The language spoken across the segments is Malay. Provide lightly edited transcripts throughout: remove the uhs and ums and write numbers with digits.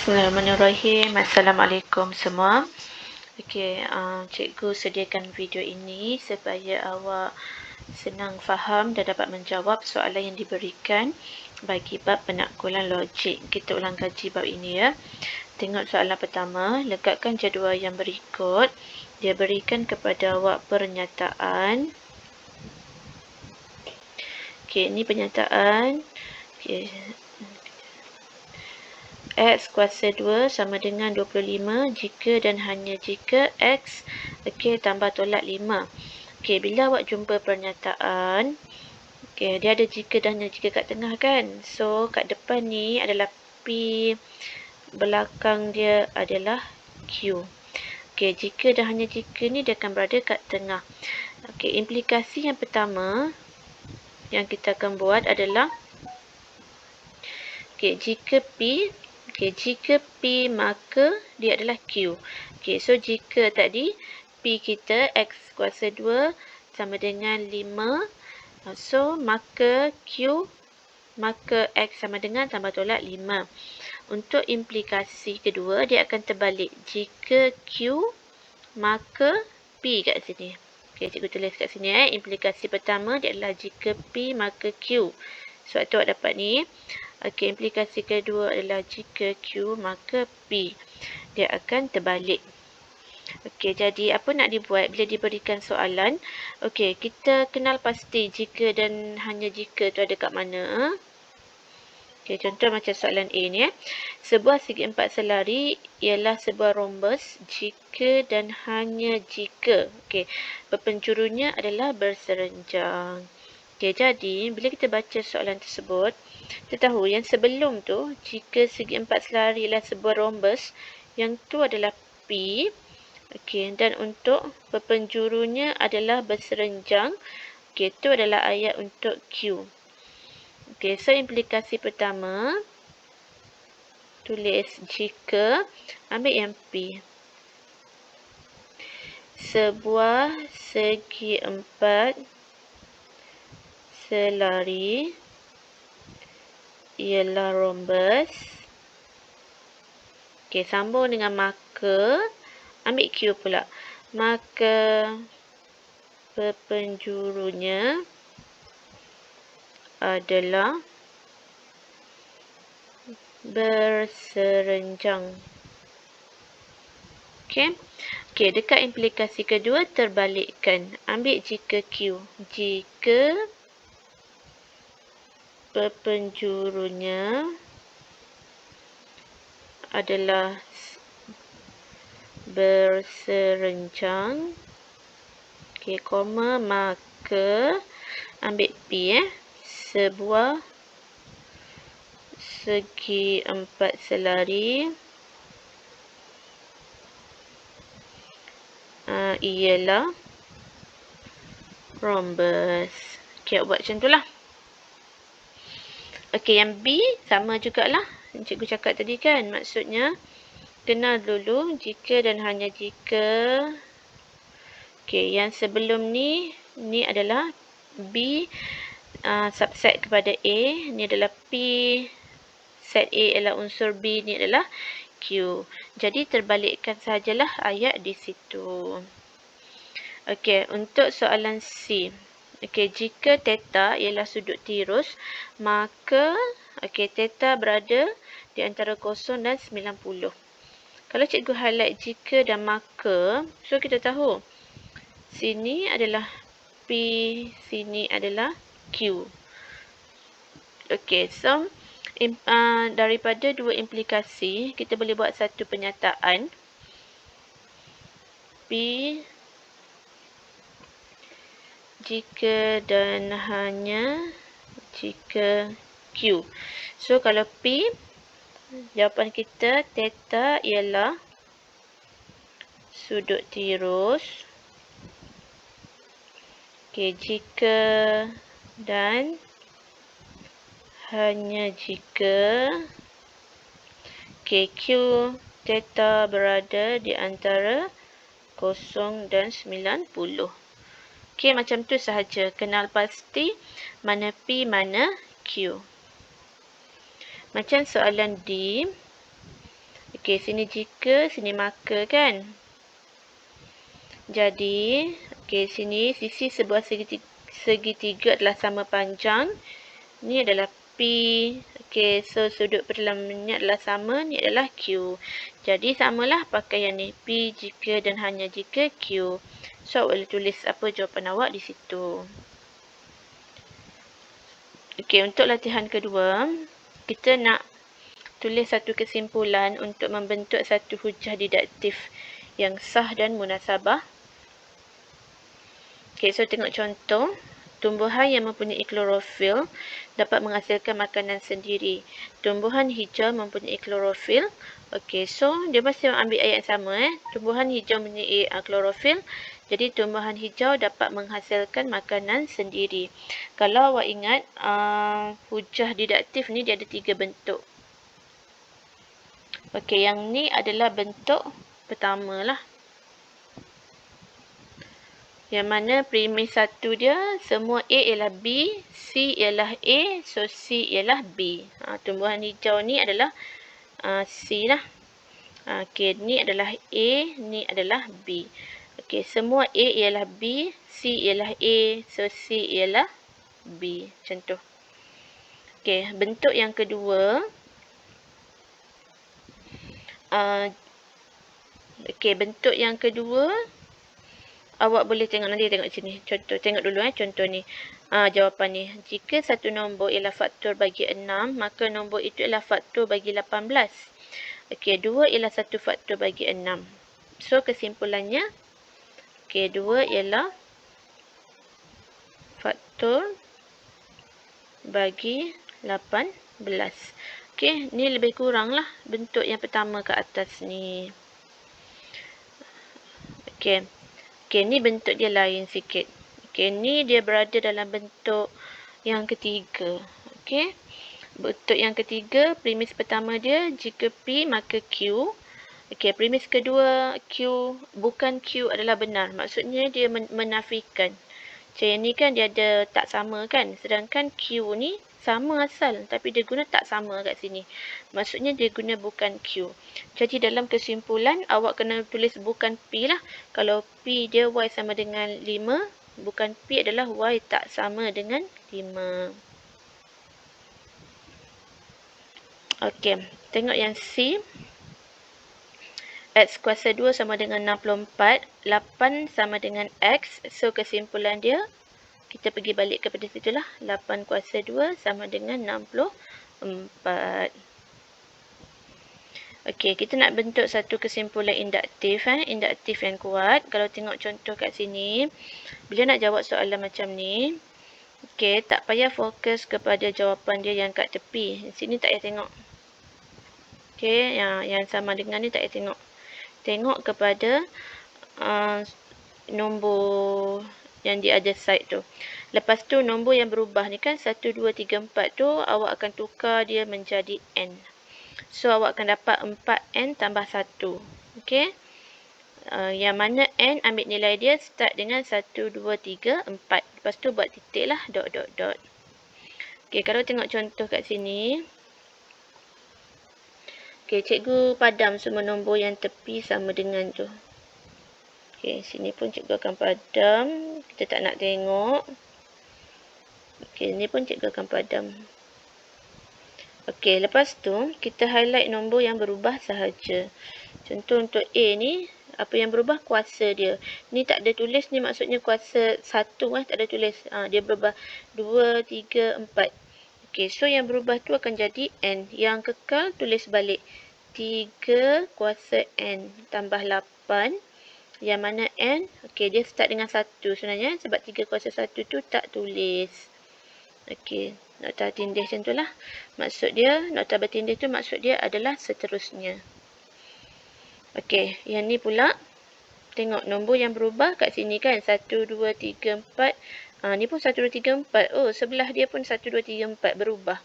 Bismillahirrahmanirrahim. Assalamualaikum semua. Okey, cikgu sediakan video ini supaya awak senang faham dan dapat menjawab soalan yang diberikan bagi bab penaklukan logik. Kita ulang kaji bab ini ya. Tengok soalan pertama, lekatkan jadual yang berikut. Dia berikan kepada awak pernyataan. Okey, ini pernyataan. Okey. X kuasa 2 sama dengan 25 jika dan hanya jika X tambah tolak 5. Bila awak jumpa pernyataan, dia ada jika dan hanya jika kat tengah kan. So, kat depan ni adalah P, belakang dia adalah Q. Jika dan hanya jika ni dia akan berada kat tengah. Implikasi yang pertama yang kita akan buat adalah jika P maka dia adalah Q. So jika tadi P kita X kuasa 2 sama dengan 5. So maka X sama dengan tambah tolak 5. Untuk implikasi kedua dia akan terbalik. Jika Q maka P kat sini. Cikgu tulis kat sini implikasi pertama dia adalah jika P maka Q. So tu awak dapat ni. Implikasi kedua adalah jika Q maka P. Dia akan terbalik. Jadi apa nak dibuat bila diberikan soalan? Kita kenal pasti jika dan hanya jika tu ada kat mana. Contoh macam soalan A ni. Sebuah segi empat selari ialah sebuah rhombus jika dan hanya jika berpenjurunya adalah berserenjang. Jadi bila kita baca soalan tersebut, kita tahu yang sebelum tu, jika segi empat selari ialah sebuah rhombus, yang tu adalah P. Dan untuk berpenjurunya adalah berserenjang. Tu adalah ayat untuk Q. So implikasi pertama, tulis jika, ambil yang P. Sebuah segi empat selari ialah rhombus. Sambung dengan maka, ambil Q pula. Maka berpenjurunya adalah berserenjang. Dekat implikasi kedua terbalikkan. Ambil jika Q. Jika berpenjurunya adalah berserenjang, koma, maka ambil P, sebuah segi empat selari ialah rhombus. Buat macam tu lah. Yang B sama jugalah. Cikgu cakap tadi kan. Maksudnya, kenal dulu jika dan hanya jika. Yang sebelum ni adalah B subset kepada A. Ni adalah P. Set A adalah unsur B. Ni adalah Q. Jadi, terbalikkan sajalah ayat di situ. Untuk soalan C. Jika theta ialah sudut tirus, maka theta berada di antara 0 dan 90. Kalau cikgu highlight jika dan maka, so kita tahu sini adalah P, sini adalah Q. So daripada dua implikasi, kita boleh buat satu pernyataan. P jika dan hanya jika Q. So kalau P, jawapan kita theta ialah sudut tirus. Jika dan hanya jika Q theta berada di antara 0 dan 90. Macam tu sahaja. Kenal pasti mana P, mana Q. Macam soalan D. Okey, sini jika, sini maka kan. Jadi, okey, sini sisi sebuah segitiga adalah sama panjang. Ni adalah P. Okey, so sudut perlamannya adalah sama. Ni adalah Q. Jadi, samalah pakai yang ni. P jika dan hanya jika Q. So, awak boleh tulis apa jawapan awak di situ. Okey, untuk latihan kedua, kita nak tulis satu kesimpulan untuk membentuk satu hujah didaktif yang sah dan munasabah. Okey, so tengok contoh. Tumbuhan yang mempunyai klorofil dapat menghasilkan makanan sendiri. Tumbuhan hijau mempunyai klorofil. Okey, so dia masih ambil ayat yang sama. Tumbuhan hijau mempunyai klorofil. Jadi, tumbuhan hijau dapat menghasilkan makanan sendiri. Kalau awak ingat, hujah didaktif ni dia ada 3 bentuk. Okey, yang ni adalah bentuk pertama lah. Yang mana premis satu dia, semua A ialah B, C ialah A, so C ialah B. Tumbuhan hijau ni adalah C lah. Okey, ni adalah A, ni adalah B. Okey, semua A ialah B, C ialah A, so C ialah B. Contoh. Okey, bentuk yang kedua. Okey, bentuk yang kedua. Awak boleh tengok nanti, tengok sini. Contoh, tengok dulu contoh ni. Jawapan ni. Jika satu nombor ialah faktor bagi 6, maka nombor itu ialah faktor bagi 18. Okey, 2 ialah satu faktor bagi 6. So, kesimpulannya, okey, 2 ialah faktor bagi 18. Okey, ni lebih kurang lah bentuk yang pertama ke atas ni. Okey. Okey, ni bentuk dia lain sikit. Okey, ni dia berada dalam bentuk yang ketiga. Okey. Bentuk yang ketiga, premis pertama dia, jika P maka Q. Okey, premis kedua, Q bukan Q adalah benar. Maksudnya dia menafikan. Macam yang ni kan dia ada tak sama kan. Sedangkan Q ni sama asal. Tapi dia guna tak sama kat sini. Maksudnya dia guna bukan Q. Jadi dalam kesimpulan, awak kena tulis bukan P lah. Kalau P dia Y sama dengan 5. Bukan P adalah Y tak sama dengan 5. Okey, tengok yang C. X kuasa 2 sama dengan 64. 8 sama dengan X. So, kesimpulan dia, kita pergi balik kepada situ lah. 8 kuasa 2 sama dengan 64. Okey, kita nak bentuk satu kesimpulan induktif. Induktif yang kuat. Kalau tengok contoh kat sini, bila nak jawab soalan macam ni, okey, tak payah fokus kepada jawapan dia yang kat tepi. Sini tak payah tengok. Okey, yang sama dengan ni tak payah tengok. Tengok kepada nombor yang di other side tu. Lepas tu nombor yang berubah ni kan 1, 2, 3, 4 tu awak akan tukar dia menjadi N. So awak akan dapat 4N tambah 1. Okey. Yang mana N ambil nilai dia start dengan 1, 2, 3, 4. Lepas tu buat titik lah. Dot, dot, dot. Okey, kalau tengok contoh kat sini. Okey, cikgu padam semua nombor yang tepi sama dengan tu. Okey, sini pun cikgu akan padam. Kita tak nak tengok. Okey, ni pun cikgu akan padam. Okey, lepas tu kita highlight nombor yang berubah sahaja. Contoh untuk A ni, apa yang berubah? Kuasa dia. Ni tak ada tulis, ni maksudnya kuasa 1 tak ada tulis. Dia berubah 2, 3, 4. Okey, so yang berubah tu akan jadi N. Yang kekal tulis balik. 3 kuasa N tambah 8. Yang mana N? Okey, dia start dengan 1 sebenarnya. Sebab 3 kuasa 1 tu tak tulis. Okey, nokta tindih macam tu lah. Maksud dia, nokta bertindih tu maksud dia adalah seterusnya. Okey, yang ni pula. Tengok nombor yang berubah kat sini kan. 1, 2, 3, 4. Ni pun 1, 2, 3, 4. Oh, sebelah dia pun 1, 2, 3, 4 berubah.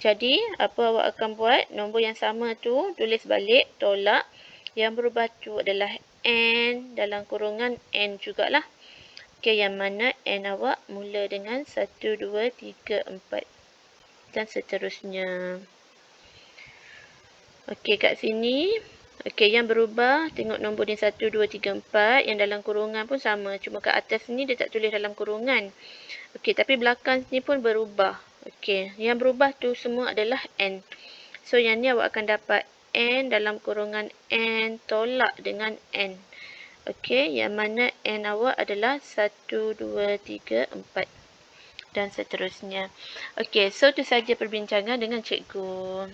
Jadi, apa awak akan buat? Nombor yang sama tu, tulis balik, tolak. Yang berubah tu adalah N dalam kurungan N jugalah. Okey, yang mana N awak mula dengan 1, 2, 3, 4. Dan seterusnya. Okey, kat sini, Okey, yang berubah, tengok nombor ni 1, 2, 3, 4. Yang dalam kurungan pun sama. Cuma kat atas ni dia tak tulis dalam kurungan. Okey, tapi belakang ni pun berubah. Okey, yang berubah tu semua adalah N. So, yang ni awak akan dapat N dalam kurungan N tolak dengan N. Okey, yang mana N awak adalah 1, 2, 3, 4. Dan seterusnya. Okey, so tu saja perbincangan dengan cikgu.